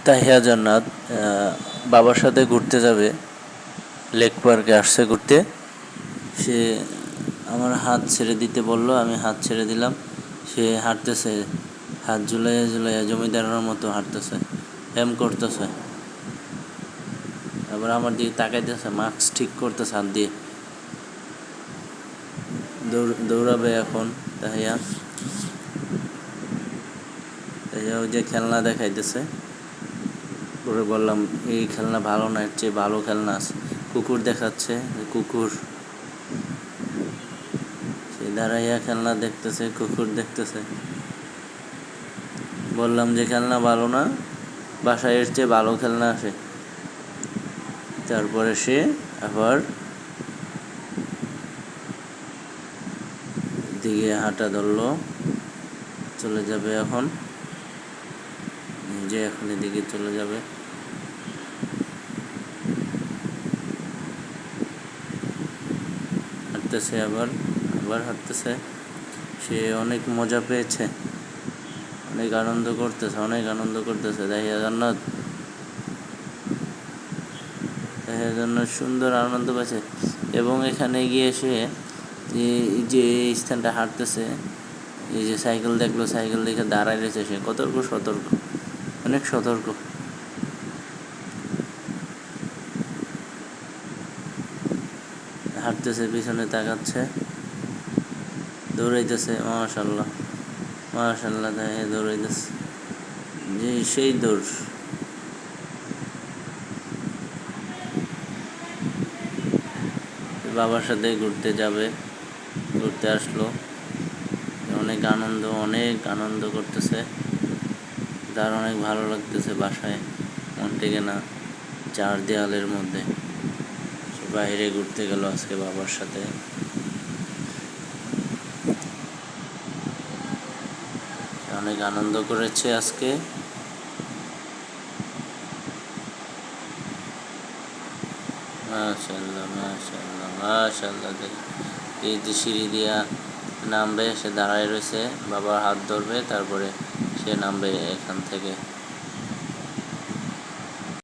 তাহিয়া জান্নাত বাবার সাথে ঘুরতে যাবে, লেক পার্কে আসছে ঘুরতে। সে আমার হাত ছেড়ে দিতে বলল, আমি হাত ছেড়ে দিলাম। সে হাঁটতেছে, হাত ঝুলাইয়া ঝুলাইয়া জমিদারের মতো হাঁটতেছে, এম করতেছে। আবার আমার দিকে তাকাইতেছে, মাস্ক ঠিক করতেছে হাত দিয়ে। দৌড়াবে এখন তাহিয়া। ওই যে খেলনা দেখাইতেছে, পরে বললাম এই খেলনা ভালো না, এর চেয়ে ভালো খেলনা আছে। কুকুর দেখাচ্ছে, কুকুর। সে দাঁড়াইয়া খেলনা দেখতেছে, কুকুর দেখতেছে। বললাম যে খেলনা ভালো না, বাসায় এর চেয়ে ভালো খেলনা আসে। তারপরে সে আবার দিকে হাঁটা ধরলো, চলে যাবে এখন, নিজে এখন এদিকে চলে যাবে। হাঁটতেছে, আবার হাঁটতেছে। সে অনেক মজা পেয়েছে, অনেক আনন্দ করতেছে। তাহিয়া জান্নাত সুন্দর আনন্দ পাচ্ছে। এবং এখানে গিয়ে সে এই যে স্থানটা হাঁটতেছে, এই যে সাইকেল দেখলো, সাইকেল দেখে দাঁড়ায় রয়েছে। সে সতর্ক, অনেক সতর্ক। হাঁটতেছে, পিছনে তাকাচ্ছে, দৌড়াইতেছে। মাশাআল্লাহ তাই দৌড়াইতেছে, যে সেই দৌড়। বাবার সাথে ঘুরতে যাবে, ঘুরতে আসলো, অনেক আনন্দ করতেছে। তার অনেক ভালো লাগতেছে বাসায়, মন টেকে না চার দেয়ালের মধ্যে। বাইরে ঘুরতে গেল আজকে বাবার সাথে। অনেক আনন্দ করেছে আজকে। মাশাআল্লাহ। এই যে সিঁড়ি দিয়া নামবে, সে দাঁড়ায় রয়েছে, বাবার হাত ধরবে, তারপরে সে নামবে এখান থেকে।